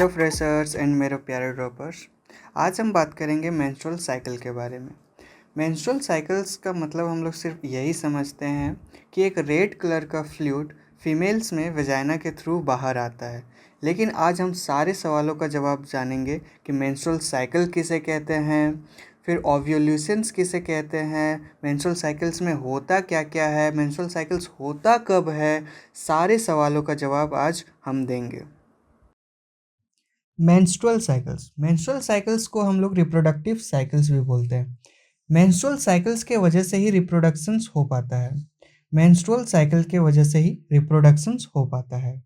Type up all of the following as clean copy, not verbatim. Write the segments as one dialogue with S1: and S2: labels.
S1: Hello freshers and मेरे प्यारे droppers. आज हम बात करेंगे मेंस्ट्रुअल साइकिल के बारे में। मेंस्ट्रुअल साइकिल्स का मतलब हम लोग सिर्फ यही समझते हैं कि एक रेड कलर का फ्लूइड फीमेल्स में वजाइना के थ्रू बाहर आता है। लेकिन आज हम सारे सवालों का जवाब जानेंगे कि मेंस्ट्रुअल साइकिल किसे कहते हैं, फिर ओव्यूलेशंस किसे कहते हैं, मेंस्ट्रुअल साइकिल्स में होता क्या क्या है, मेंस्ट्रुअल साइकिल्स होता कब है। सारे सवालों का जवाब आज हम देंगे। मेंस्ट्रुअल साइकिल्स को हम लोग रिप्रोडक्टिव साइकिल्स भी बोलते हैं। मेंस्ट्रुअल साइकिल्स के वजह से ही रिप्रोडक्शंस हो पाता है। मेंस्ट्रुअल साइकिल के वजह से ही रिप्रोडक्शंस हो पाता है।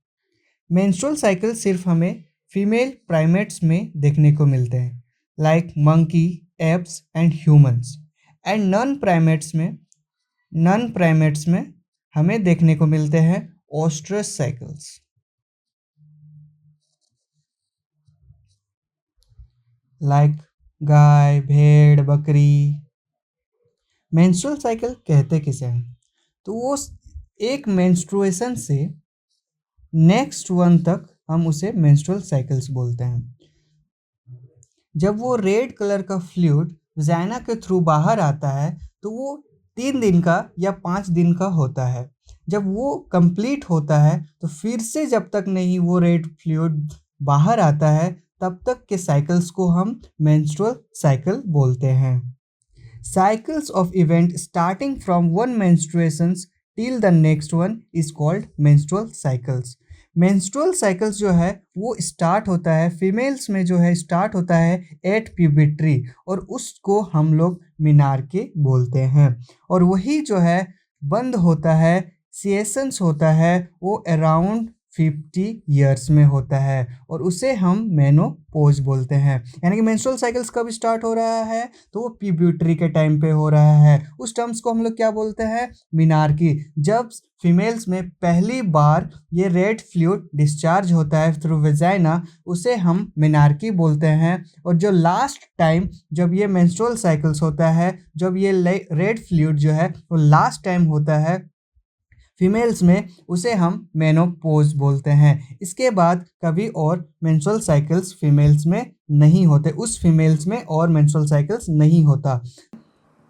S1: मेंस्ट्रुअल साइकिल सिर्फ हमें फीमेल प्राइमेट्स में देखने को मिलते हैं, like monkey, apps and humans. And non primates में हमें देखने को मिलते हैं ऑस्ट्रस साइकिल्स, लाइक गाय, भेड़, बकरी। मेंस्ट्रुअल साइकिल कहते किसे हैं? तो वो एक मेंस्ट्रुएशन से नेक्स्ट वन तक हम उसे मेंस्ट्रुअल साइकिल्स बोलते हैं। जब वो रेड कलर का फ्लूइड वजाइना के थ्रू बाहर आता है तो वो 3 दिन का या 5 दिन का होता है। जब वो कंप्लीट होता है तो फिर से जब तक नहीं वो रेड फ्लूइड बाहर आता है तब तक के साइकिल्स को हम मेंस्ट्रुअल साइकिल बोलते हैं। Cycles of event starting from one menstruations till the next one is called menstrual cycles. menstrual cycles जो है वो स्टार्ट होता है फीमेल्स में, जो है स्टार्ट होता है एट प्यूबिट्री और उसको हम लोग मिनार्के बोलते हैं। और वही जो है बंद होता है, सीएसन्स होता है, वो अराउंड 50 ईयर्स में होता है और उसे हम मेनोपॉज बोलते हैं। यानी कि मेंस्ट्रुअल साइकिल्स कब स्टार्ट हो रहा है? तो वो प्यूबर्टी के टाइम पे हो रहा है। उस टर्म्स को हम लोग क्या बोलते हैं? मिनार्की। जब फीमेल्स में पहली बार ये रेड फ्लूइड डिस्चार्ज होता है थ्रू वेजाइना, उसे हम मिनार्की बोलते हैं। और जो लास्ट टाइम जब ये मेंस्ट्रुअल साइकिल्स होता है, जब ये रेड फ्लूइड जो है वो लास्ट टाइम होता है फीमेल्स में, उसे हम मेनोपॉज बोलते हैं। इसके बाद कभी और मेंस्ट्रुअल साइकिल्स फीमेल्स में नहीं होते, उस फीमेल्स में और मेंस्ट्रुअल साइकिल्स नहीं होता।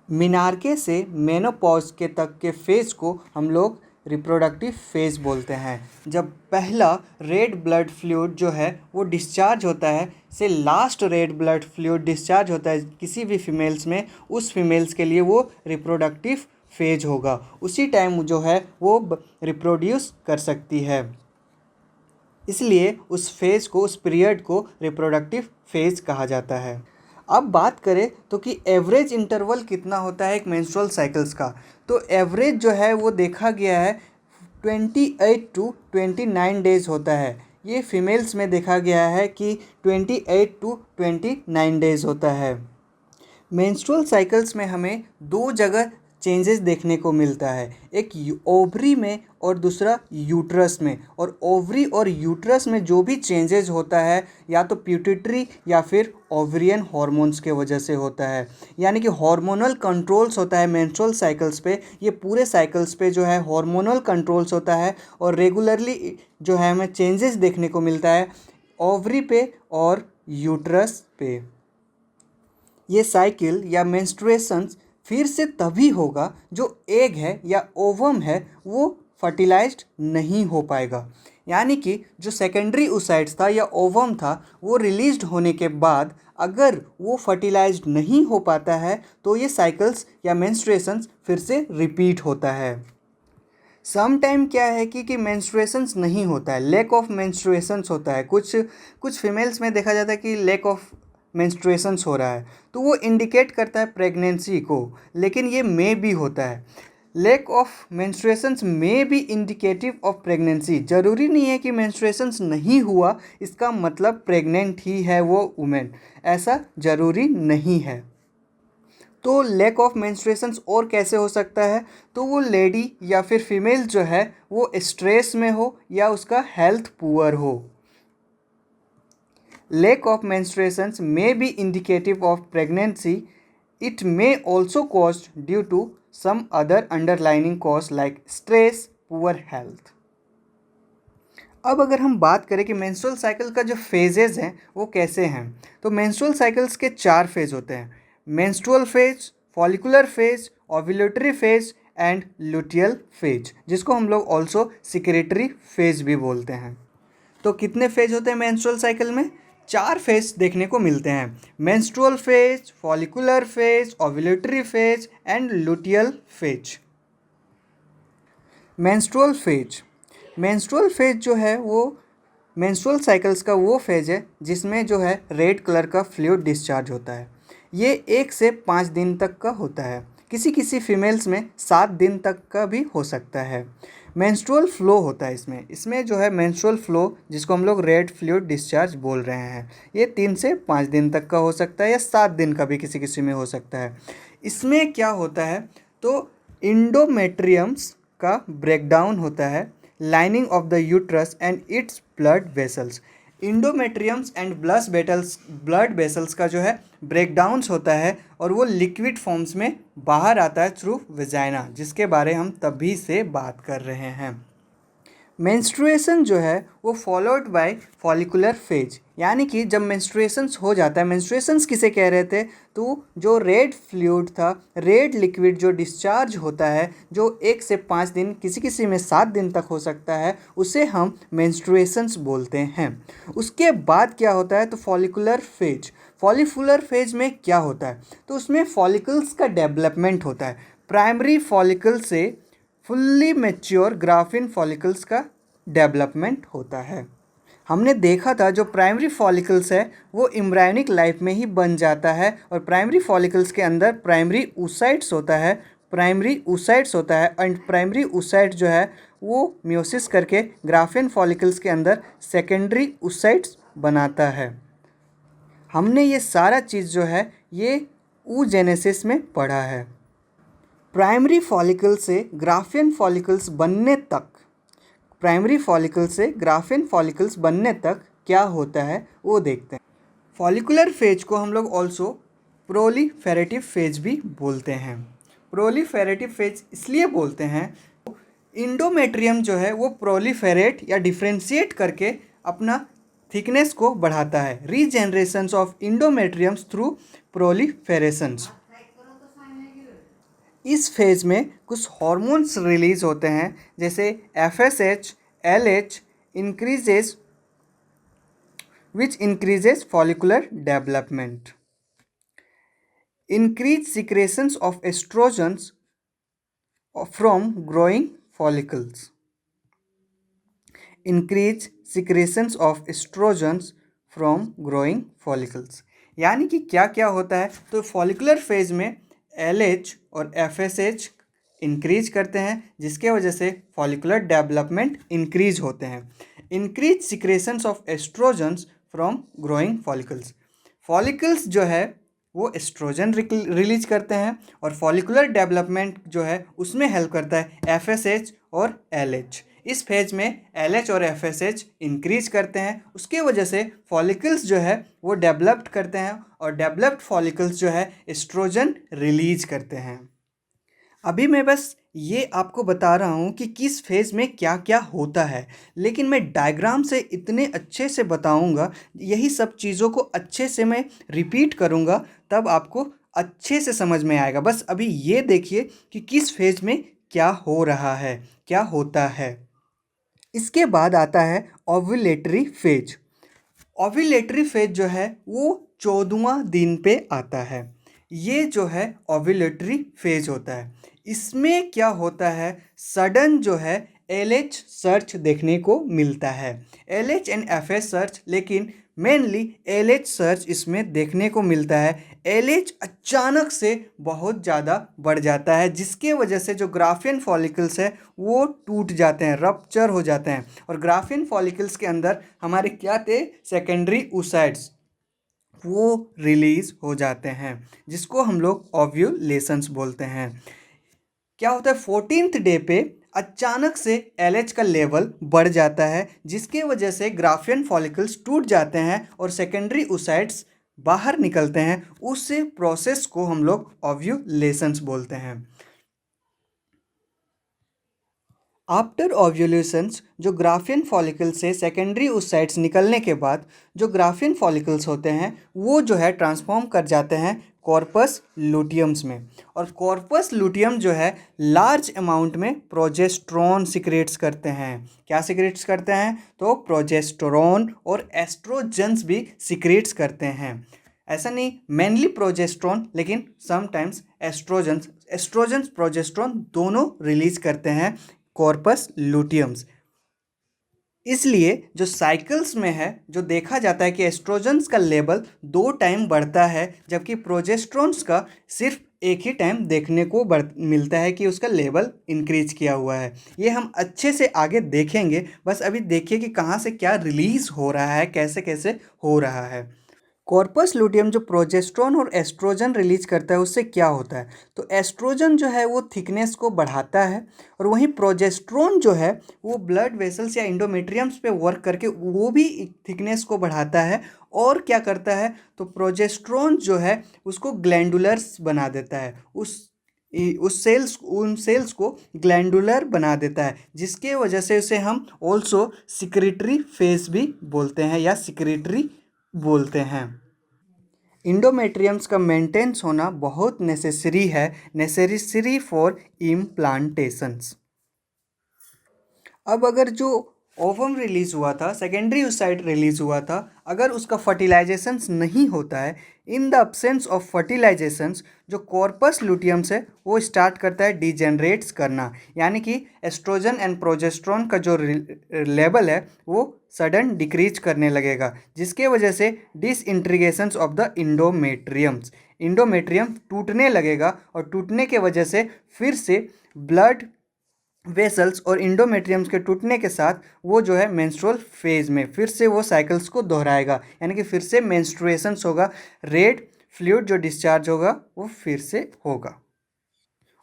S1: मिनार्के से मेनोपॉज के तक के फेज को हम लोग रिप्रोडक्टिव फेज बोलते हैं। जब पहला रेड ब्लड फ्लूइड जो है वो डिस्चार्ज होता है, से last red blood fluid discharge होता है किसी भी फीमेल्स में, उस फीमेल्स के लिए वो रिप्रोडक्टिव फेज होगा। उसी टाइम जो है वो रिप्रोड्यूस कर सकती है, इसलिए उस फेज को, उस पीरियड को रिप्रोडक्टिव फेज कहा जाता है। अब बात करें तो कि एवरेज इंटरवल कितना होता है एक मेंस्ट्रुअल साइकिल्स का, तो एवरेज जो है वो देखा गया है 28 टू 29 डेज होता है। ये फीमेल्स में देखा गया है कि 28 टू 29 डेज होता है। मेंस्ट्रुअल साइकिल्स में हमें दो जगह चेंजेस देखने को मिलता है, एक ओवरी में और दूसरा यूट्रस में। और ओवरी और यूट्रस में जो भी चेंजेस होता है या तो प्यूटिटरी या फिर ओवरियन हार्मोन्स के वजह से होता है। यानी कि हार्मोनल कंट्रोल्स होता है मेंस्ट्रुअल साइकिल्स पे, ये पूरे साइकिल्स पे जो है हार्मोनल कंट्रोल्स होता है और रेगुलरली जो है हमें चेंजेस देखने को मिलता है ओवरी पे और यूट्रस पे। ये साइकिल या मेंस्ट्रुएशंस फिर से तभी होगा जो एग है या ओवम है वो फर्टिलाइज्ड नहीं हो पाएगा। यानी कि जो सेकेंडरी oocytes था या ओवम था वो रिलीज्ड होने के बाद अगर वो फर्टिलाइज्ड नहीं हो पाता है तो ये साइकिल्स या मेंस्ट्रुएशंस फिर से रिपीट होता है। सम टाइम क्या है कि मेंस्ट्रुएशंस नहीं होता है, लैक ऑफ मेंस्ट्रुएशंस होता है। कुछ फीमेल्स में देखा जाता है कि लैक ऑफ मेंस्ट्रुएशंस हो रहा है, तो वो इंडिकेट करता है प्रेगनेंसी को, लेकिन ये मे भी होता है। Lack of menstruations may be indicative of pregnancy. ज़रूरी नहीं है कि मेंस्ट्रुएशंस नहीं हुआ इसका मतलब प्रेग्नेंट ही है वो वुमेन, ऐसा ज़रूरी नहीं है। तो लैक ऑफ मेंस्ट्रुएशंस और कैसे हो सकता है? तो वो लेडी या फिर फीमेल जो है वो स्ट्रेस में हो या उसका हेल्थ पुअर हो। Lack of menstruations may be indicative of pregnancy. It may also caused due to some other underlying cause like stress, poor health. अब अगर हम बात करें कि मेंस्ट्रुअल साइकिल का जो फेजेस हैं वो कैसे हैं, तो मेंस्ट्रुअल साइकिल्स के 4 फेज होते हैं। Menstrual phase, follicular phase, ovulatory phase and luteal phase, जिसको हम लोग ऑल्सो सिक्रेटरी फेज भी बोलते हैं। तो कितने फेज होते हैं मेंस्ट्रुअल साइकिल में? 4 फेज देखने को मिलते हैं। Menstrual phase, follicular phase, ovulatory phase and luteal phase. Menstrual phase, menstrual phase जो है वो मेंस्ट्रुअल साइकिल्स का वो फेज है जिसमें जो है रेड कलर का फ्लूइड डिस्चार्ज होता है। ये 1 से 5 दिन तक का होता है। किसी किसी फीमेल्स में 7 दिन तक का भी हो सकता है। मेंस्ट्रुअल फ्लो होता है इसमें जो है मेंस्ट्रुअल फ्लो, जिसको हम लोग रेड फ्लूइड डिस्चार्ज बोल रहे हैं, ये 3 से 5 दिन तक का हो सकता है या 7 दिन का भी किसी किसी में हो सकता है। इसमें क्या होता है, तो इंडोमेट्रियम्स का ब्रेकडाउन होता है, lining of the uterus and its blood vessels. Endometriums and blood vessels का जो है ब्रेकडाउन्स होता है और वो लिक्विड फॉर्म्स में बाहर आता है थ्रू वेजाइना, जिसके बारे हम तभी से बात कर रहे हैं। मेंस्ट्रुएशन जो है वो फॉलोड बाय फॉलिकुलर फेज, यानी कि जब मेंस्ट्रुएशंस हो जाता है, मेंस्ट्रुएशंस किसे कह रहे थे, तो जो रेड फ्लूइड था, रेड लिक्विड जो डिस्चार्ज होता है, जो 1 से 5 दिन, किसी किसी में 7 दिन तक हो सकता है, उसे हम मेंस्ट्रुएशंस बोलते हैं। उसके बाद क्या होता है, तो फॉलिकुलर फेज। फॉलिकुलर फेज में क्या होता है, तो उसमें फॉलिकल्स का डेवलपमेंट होता है। प्राइमरी फॉलिकल से फुल्ली मैच्योर ग्राफिन फॉलिकल्स का डेवलपमेंट होता है। हमने देखा था जो प्राइमरी फॉलिकल्स है वो एम्ब्रायोनिक लाइफ में ही बन जाता है और प्राइमरी फॉलिकल्स के अंदर प्राइमरी oocytes होता है, एंड प्राइमरी oocyte जो है वो म्योसिस करके ग्राफिन फॉलिकल्स के अंदर सेकेंडरी oocytes बनाता है। हमने ये सारा चीज़ जो है ये oogenesis में पढ़ा है। प्राइमरी फॉलिकल से ग्राफियन फॉलिकल्स बनने तक, प्राइमरी फॉलिकल से ग्राफियन फॉलिकल्स बनने तक क्या होता है वो देखते हैं। फॉलिकुलर फेज को हम लोग ऑल्सो प्रोलिफेरेटिव फेज भी बोलते हैं। प्रोलिफेरेटिव फेज इसलिए बोलते हैं, इंडोमेट्रियम जो है वो प्रोलिफेरेट या डिफ्रेंशिएट करके अपना थिकनेस को बढ़ाता है। रीजेनरेशंस ऑफ इंडोमेट्रियम्स थ्रू प्रोलिफेरेशंस। इस फेज में कुछ हार्मोन्स रिलीज होते हैं, जैसे FSH, LH increases which increases follicular development. Increase secretions of estrogens from growing follicles. Increase secretions of estrogens from growing follicles, यानी कि क्या क्या होता है, तो फॉलिकुलर फेज में LH और FSH इंक्रीज करते हैं, जिसके वजह से फॉलिकुलर डेवलपमेंट इंक्रीज होते हैं। Increase secretions of estrogens from growing follicles, follicles जो है वो एस्ट्रोजन रिलीज करते हैं और फॉलिकुलर डेवलपमेंट जो है उसमें हेल्प करता है FSH और LH। इस फेज में LH और FSH इंक्रीज करते हैं, उसके वजह से फॉलिकल्स जो है वो डेवलप्ड करते हैं और डेवलप्ड फॉलिकल्स जो है एस्ट्रोजन रिलीज करते हैं। अभी मैं बस ये आपको बता रहा हूँ कि किस फेज़ में क्या क्या होता है, लेकिन मैं डायग्राम से इतने अच्छे से बताऊँगा, यही सब चीज़ों को अच्छे से मैं रिपीट करूँगा, तब आपको अच्छे से समझ में आएगा। बस अभी ये देखिए कि किस फेज़ में क्या हो रहा है, क्या होता है। इसके बाद आता है ओव्यूलेटरी फेज। ओव्यूलेटरी फेज जो है वो 14वां दिन पे आता है। ये जो है ओव्यूलेटरी फेज होता है। इसमें क्या होता है, सडन जो है LH सर्च देखने को मिलता है। LH एंड FS सर्च, लेकिन मेनली LH सर्च इसमें देखने को मिलता है। LH अचानक से बहुत ज़्यादा बढ़ जाता है, जिसके वजह से जो ग्राफियन फॉलिकल्स है वो टूट जाते हैं, रप्चर हो जाते हैं और ग्राफियन फॉलिकल्स के अंदर हमारे क्या थे, सेकेंडरी oocytes वो रिलीज हो जाते हैं, जिसको हम लोग ओव्यूलेशंस बोलते हैं। क्या होता है, 14th डे पे अचानक से LH का लेवल बढ़ जाता है, जिसके वजह से ग्राफियन फॉलिकल्स टूट जाते हैं और सेकेंडरी oocytes बाहर निकलते हैं। उस प्रोसेस को हम लोग ओव्यूलेशंस बोलते हैं। आफ्टर ओव्यूलेशंस जो ग्राफियन फॉलिकल से सेकेंडरी oocytes निकलने के बाद जो ग्राफियन फॉलिकल्स होते हैं वो जो है ट्रांसफॉर्म कर जाते हैं कॉर्पस लुटियम्स में। और कॉर्पस लुटियम जो है लार्ज अमाउंट में प्रोजेस्टेरोन सिक्रेट्स करते हैं। क्या सिक्रेट्स करते हैं? तो प्रोजेस्टेरोन और एस्ट्रोजन्स भी सिक्रेट्स करते हैं। ऐसा नहीं मेनली प्रोजेस्टेरोन, लेकिन समटाइम्स एस्ट्रोजन्स एस्ट्रोजन्स प्रोजेस्टेरोन दोनों रिलीज करते हैं कॉर्पस लुटियम्स। इसलिए जो साइकिल्स में है जो देखा जाता है कि एस्ट्रोजन्स का लेवल 2 टाइम बढ़ता है, जबकि प्रोजेस्टेरोन्स का सिर्फ एक ही टाइम देखने को मिलता है कि उसका लेवल इंक्रीज किया हुआ है। ये हम अच्छे से आगे देखेंगे, बस अभी देखिए कि कहाँ से क्या रिलीज हो रहा है, कैसे कैसे हो रहा है। कॉर्पस लुटियम जो प्रोजेस्टेरोन और एस्ट्रोजन रिलीज करता है उससे क्या होता है? तो एस्ट्रोजन जो है वो थिकनेस को बढ़ाता है, और वहीं प्रोजेस्टेरोन जो है वो ब्लड वेसल्स या इंडोमेट्रियम्स पे वर्क करके वो भी थिकनेस को बढ़ाता है। और क्या करता है? तो प्रोजेस्टेरोन जो है उसको ग्लैंडुलर्स बना देता है, उन सेल्स को ग्लैंडुलर बना देता है, जिसके वजह से उसे हम ऑल्सो सिक्रेटरी फेज भी बोलते हैं या सिक्रेटरी बोलते हैं। इंडोमेट्रियम्स का मेंटेन्स होना बहुत नेसेसरी फॉर इम्प्लांटेशंस। अब अगर जो ओवम रिलीज हुआ था, सेकेंडरी oocyte रिलीज हुआ था, अगर उसका फर्टिलाइजेशंस नहीं होता है, इन द अब्सेंस ऑफ फर्टिलाइजेशंस जो कॉर्पस लुटियम्स है वो स्टार्ट करता है डिजेनरेट्स करना, यानी कि एस्ट्रोजन एंड प्रोजेस्टेरोन का जो लेवल है वो सडन डिक्रीज करने लगेगा, जिसके वजह से डिसइंटीग्रेशंस ऑफ द इंडोमेट्रियम टूटने लगेगा, और टूटने के वजह से फिर से ब्लड वेसल्स और इंडोमेट्रियम्स के टूटने के साथ वो जो है मेंस्ट्रुअल फेज में फिर से वो साइकिल्स को दोहराएगा, यानी कि फिर से मेंस्ट्रुएशंस होगा, रेड फ्लूइड जो डिस्चार्ज होगा वो फिर से होगा।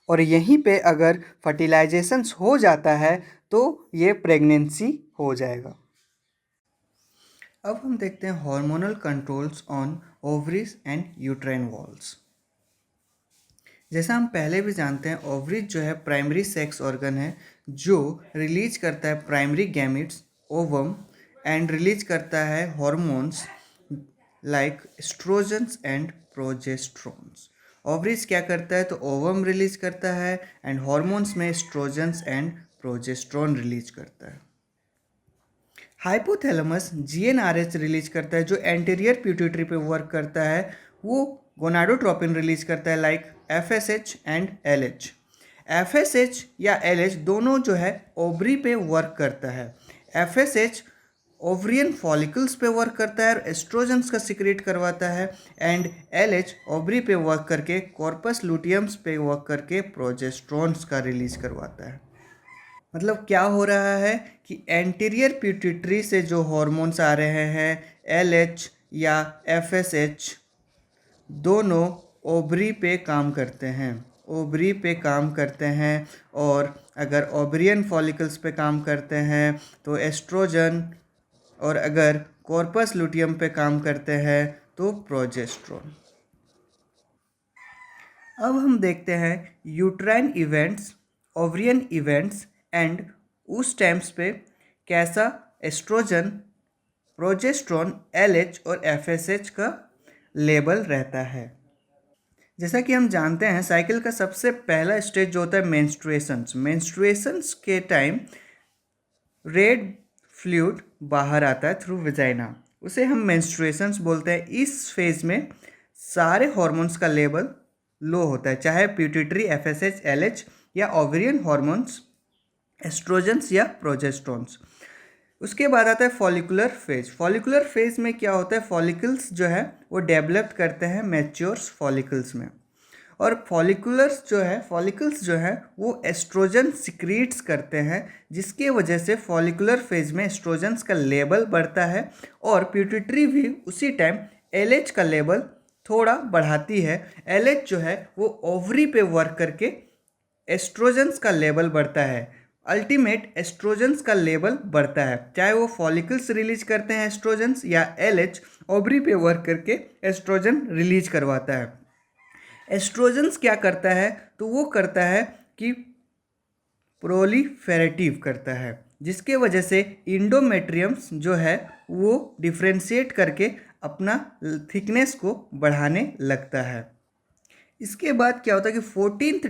S1: और यहीं पे अगर फर्टिलाइजेशंस हो जाता है तो ये प्रेगनेंसी हो जाएगा। अब हम देखते हैं hormonal controls on ovaries and uterine walls. जैसा हम पहले भी जानते हैं, ओवरीज जो है प्राइमरी सेक्स ऑर्गन है जो रिलीज करता है primary gametes ovum, and release करता है hormones like oestrogens and progesterones. Ovaries क्या करता है? तो ओवम रिलीज करता है, एंड हॉर्मोन्स में एस्ट्रोजन्स एंड प्रोजेस्टेरोन रिलीज करता है। हाइपोथैलेमस जीएनआरएच रिलीज करता है जो एंटीरियर पिट्यूटरी पे वर्क करता है, वो गोनाडोट्रोपिन रिलीज करता है like FSH and LH. FSH या एलएच दोनों जो है ओवरी पे वर्क करता है। एफएसएच ओवरियन फॉलिकल्स पे वर्क करता है और एस्ट्रोजन्स का सिक्रेट करवाता है, एंड एलएच ओवरी पे वर्क करके कॉर्पस लुटियम्स पे वर्क करके प्रोजेस्टेरोन्स का रिलीज करवाता है। मतलब क्या हो रहा है कि एंटीरियर पिट्यूटरी से जो हॉर्मोन्स आ रहे हैं एलएच या एफएसएच दोनों ओवरी पे काम करते हैं, ओवरी पे काम करते हैं, और अगर ओवरियन फॉलिकल्स पे काम करते हैं तो एस्ट्रोजन, और अगर कॉर्पस लुटियम पे काम करते हैं तो प्रोजेस्टेरोन। अब हम देखते हैं uterine events, ovarian events and उस टाइम्स पे कैसा एस्ट्रोजन, प्रोजेस्टेरोन, एलएच और एफएसएच का लेवल रहता है। जैसा कि हम जानते हैं साइकिल का सबसे पहला स्टेज जो होता है मेंस्ट्रुएशंस के टाइम रेड फ्लूइड बाहर आता है थ्रू वेजाइना, उसे हम मेंस्ट्रुएशंस बोलते हैं। इस फेज में सारे हॉर्मोन्स का लेवल लो होता है, चाहे पिट्यूटरी, एफएसएच, एलएच या ओवरियन हॉर्मोन्स, एस्ट्रोजन्स या प्रोजेस्टेरोन्स। उसके बाद आता है फॉलिकुलर फेज। फॉलिकुलर फेज में क्या होता है? फॉलिकल्स जो है वो डेवलप करते हैं मैच्योर्स फॉलिकल्स में, और फॉलिकल्स जो है वो एस्ट्रोजन सिक्रीट्स करते हैं, जिसके वजह से फॉलिकुलर फेज में एस्ट्रोजन्स का लेवल बढ़ता है, और प्यूटिट्री भी उसी टाइम एलएच का लेवल थोड़ा बढ़ाती है। एलएच जो है वो ओवरी पे वर्क करके एस्ट्रोजन्स का लेवल बढ़ता है, अल्टीमेट एस्ट्रोजन्स का लेवल बढ़ता है, चाहे वो फॉलिकल्स रिलीज करते हैं एस्ट्रोजन्स या एलएच ओवरी पे वर्क करके एस्ट्रोजन रिलीज करवाता है। एस्ट्रोजन्स क्या करता है? तो वो करता है कि प्रोलिफेरेटिव करता है, जिसके वजह से इंडोमेट्रियम्स जो है वो डिफ्रेंशिएट करके अपना थिकनेस को बढ़ाने लगता है। इसके बाद क्या होता है कि फोर्टीनथ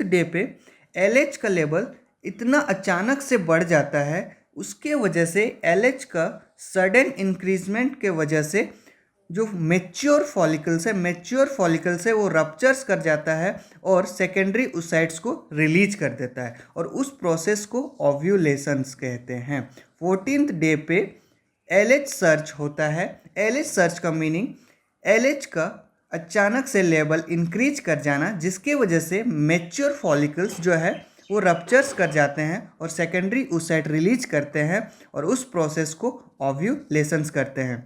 S1: डे पे एलएच का लेवल इतना अचानक से बढ़ जाता है, उसके वजह से एलएच का सडन इंक्रीजमेंट के वजह से जो मैच्योर फॉलिकल्स है वो रप्चर्स कर जाता है और सेकेंडरी ओसाइट्स को रिलीज कर देता है, और उस प्रोसेस को ओव्यूलेशंस कहते हैं। 14th डे पे एलएच सर्च होता है। एलएच सर्च का मीनिंग एलएच का अचानक से लेवल इंक्रीज कर जाना, जिसके वजह से मैच्योर फॉलिकल्स जो है वो रप्चर्स कर जाते हैं और सेकेंडरी ओसाइट रिलीज करते हैं और उस प्रोसेस को ओव्यूलेशंस करते हैं।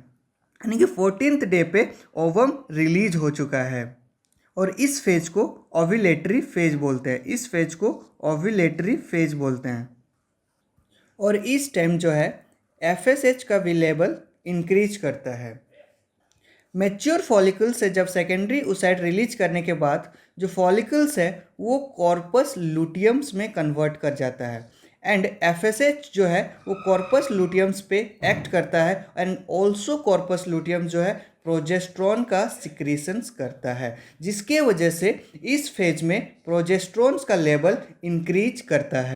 S1: यानी कि 14th डे पे ओवम रिलीज हो चुका है और इस फेज को ओव्यूलेटरी फेज बोलते हैं। और इस टाइम जो है एफएसएच का भी लेवल इंक्रीज करता है। मैच्योर फॉलिकल्स से जब सेकेंडरी ओसाइट रिलीज करने के बाद जो फॉलिकल्स है वो कॉर्पस लुटियम्स में कन्वर्ट कर जाता है, एंड एफएसएच जो है वो कॉर्पस लुटियम्स पे एक्ट करता है, एंड ऑल्सो कॉर्पस लुटियम जो है प्रोजेस्ट्रॉन का सिक्रीशंस करता है, जिसके वजह से इस फेज में प्रोजेस्ट्रॉन्स का लेवल इंक्रीज करता है।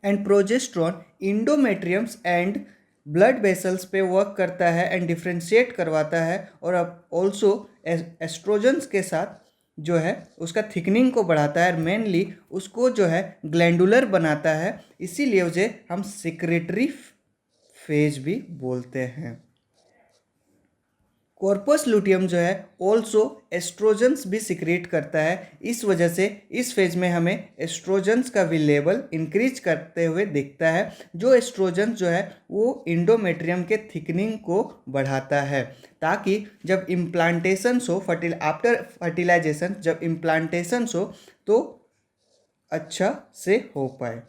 S1: And progesterone endometriums and blood vessels पे वर्क करता है एंड डिफ्रेंशिएट करवाता है, और अब ऑल्सो एस्ट्रोजन्स के साथ जो है उसका थिकनिंग को बढ़ाता है, मेनली उसको जो है ग्लैंडुलर बनाता है, इसीलिए उसे हम सिक्रेटरी फेज भी बोलते हैं। कॉर्पस लुटियम जो है ऑल्सो एस्ट्रोजन्स भी सिक्रेट करता है, इस वजह से इस फेज में हमें एस्ट्रोजन्स का भी लेवल इंक्रीज करते हुए दिखता है, जो एस्ट्रोजन्स जो है वो इंडोमेट्रियम के थिकनिंग को बढ़ाता है, ताकि जब इम्प्लांटेशंस हो आफ्टर फर्टिलाइजेशन जब इम्प्लांटेशंस हो तो अच्छा से हो पाए।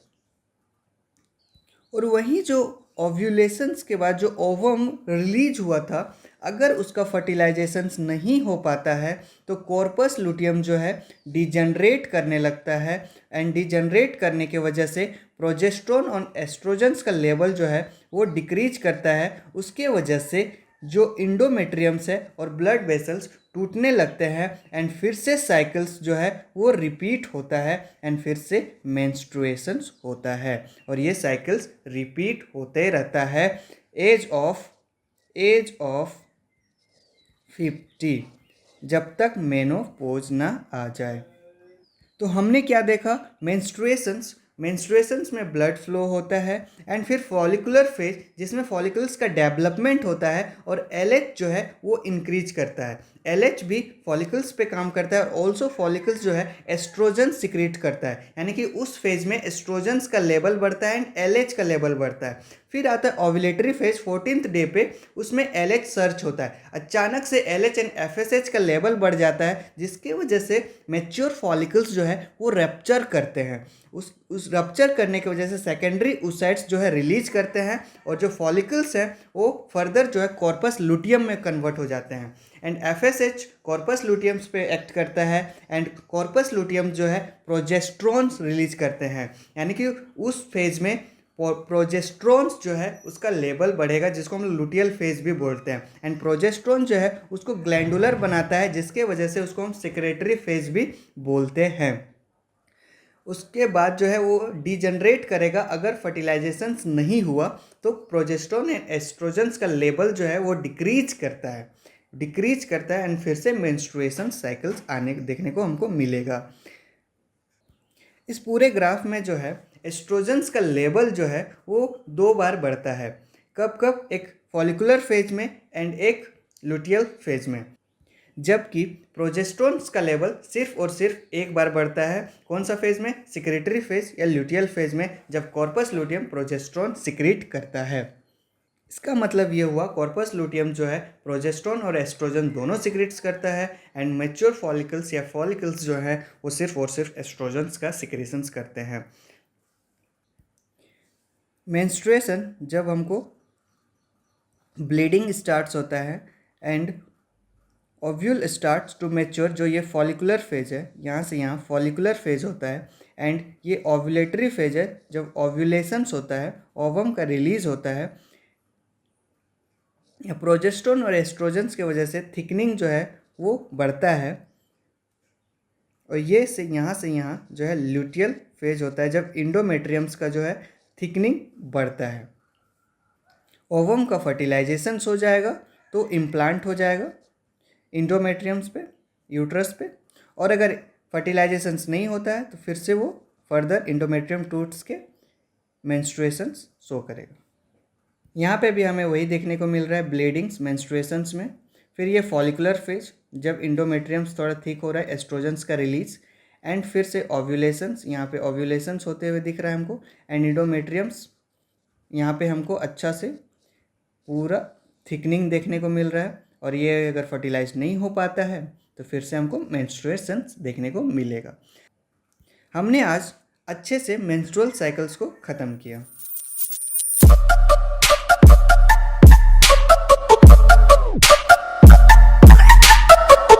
S1: और वहीं जो ओव्यूलेशंस के बाद जो ओवम रिलीज हुआ था, अगर उसका फर्टिलाइजेशंस नहीं हो पाता है तो कॉर्पस लुटियम जो है डिजनरेट करने लगता है, एंड डिजनरेट करने के वजह से प्रोजेस्ट्रॉन और एस्ट्रोजन्स का लेवल जो है वो डिक्रीज करता है, उसके वजह से जो इंडोमेट्रियम्स है और ब्लड वेसल्स टूटने लगते हैं, एंड फिर से साइकिल्स जो है वो रिपीट होता है, एंड फिर से मेंस्ट्रुएशंस होता है, और ये साइकिल्स रिपीट होते रहता है एज ऑफ 50, जब तक मेनोपॉज ना आ जाए। तो हमने क्या देखा, मेंस्ट्रुएशंस में ब्लड फ्लो होता है, एंड फिर फॉलिकुलर फेज जिसमें फॉलिकल्स का डेवलपमेंट होता है, और एलएच जो है वो इंक्रीज करता है। एलएच भी फॉलिकल्स पे काम करता है, और ऑल्सो फॉलिकल्स जो है एस्ट्रोजन सिक्रेट करता है, यानी कि उस फेज में एस्ट्रोजन्स का लेवल बढ़ता है एंड एलएच का लेवल बढ़ता है। फिर आता है ओव्यूलेटरी फेज 14th डे पे, उसमें एलएच सर्च होता है, अचानक से एलएच एंड एफएसएच का लेवल बढ़ जाता है, जिसकी वजह से मैच्योर फॉलिकल्स जो है वो रप्चर करते हैं। उस रप्चर करने की वजह से सेकेंडरी ओसाइट्स जो है रिलीज करते हैं, और जो फॉलिकल्स हैं वो फर्दर जो है कॉर्पस लुटियम में कन्वर्ट हो जाते हैं, एंड एफएसएच कॉर्पस लुटियम्स पे एक्ट करता है, एंड कॉर्पस लुटियम जो है प्रोजेस्ट्रॉन्स रिलीज करते हैं, यानी कि उस फेज में प्रोजेस्ट्रॉन्स जो है उसका लेवल बढ़ेगा, जिसको हम लुटियल फेज भी बोलते हैं, एंड प्रोजेस्ट्रॉन जो है उसको ग्लैंडुलर बनाता है, जिसके वजह से उसको हम सेक्रेटरी फेज भी बोलते हैं। उसके बाद जो है वो डिजनरेट करेगा, अगर फर्टिलाइजेशंस नहीं हुआ तो प्रोजेस्ट्रॉन एंड एस्ट्रोजन्स का लेवल जो है वो डिक्रीज करता है, एंड फिर से मेंस्ट्रुएशन साइकिल्स आने देखने को हमको मिलेगा। इस पूरे ग्राफ में जो है एस्ट्रोजन्स का लेवल जो है वो 2 बार बढ़ता है, कब एक फॉलिकुलर फेज में एंड एक लुटियल फेज में, जबकि प्रोजेस्ट्रॉन्स का लेवल सिर्फ और सिर्फ एक बार बढ़ता है। कौन सा फेज में, सिक्रेटरी फेज या ल्यूटियल फेज में, जब कॉर्पस लुटियम प्रोजेस्ट्रॉन सिक्रीट करता है। इसका मतलब ये हुआ कॉर्पस लुटियम जो है प्रोजेस्ट्रॉन और एस्ट्रोजन दोनों सिक्रीट्स करता है, एंड मैच्योर फॉलिकल्स या फॉलिकल्स जो है वो सिर्फ और सिर्फ एस्ट्रोजन्स का सिक्रेशंस करते हैं। मेंस्ट्रुएशन जब हमको ब्लीडिंग स्टार्ट्स होता है and ovule starts to mature, जो ये फॉलिकुलर फेज है, यहाँ से यहाँ फॉलिकुलर फेज होता है, एंड ये ओव्यूलेटरी फेज है। जब ओव्यूलेशंस होता है, ओवम का रिलीज होता है, प्रोजेस्टेरोन और एस्ट्रोजन्स की वजह से थिकनिंग जो है वो बढ़ता है, और ये से यहाँ जो है ल्यूटियल फेज होता है, जब इंडोमेट्रियम्स का जो है थिकनिंग बढ़ता है। ओवम का फर्टिलाइजेशन हो जाएगा तो इम्प्लांट हो जाएगा इंडोमेट्रियम्स पे, यूट्रस पे, और अगर फर्टिलाइजेशंस नहीं होता है तो फिर से वो फर्दर इंडोमेट्रियम टूट्स के मेंस्ट्रुएशंस शो करेगा। यहाँ पे भी हमें वही देखने को मिल रहा है ब्लीडिंग्स मेंस्ट्रुएशंस में। फिर ये फॉलिकुलर फेज, जब इंडोमेट्रियम्स थोड़ा थिक हो रहा है, एस्ट्रोजन्स का रिलीज, एंड फिर से ओव्यूलेशंस, यहाँ पे ओव्यूलेशंस होते हुए दिख रहा है हमको, एंड इंडोमेट्रियम्स यहाँ पे हमको अच्छा से पूरा थिकनिंग देखने को मिल रहा है, और ये अगर फर्टिलाइज नहीं हो पाता है तो फिर से हमको मेंस्ट्रुएशंस देखने को मिलेगा। हमने आज अच्छे से मेंस्ट्रुअल साइकिल्स को ख़त्म किया।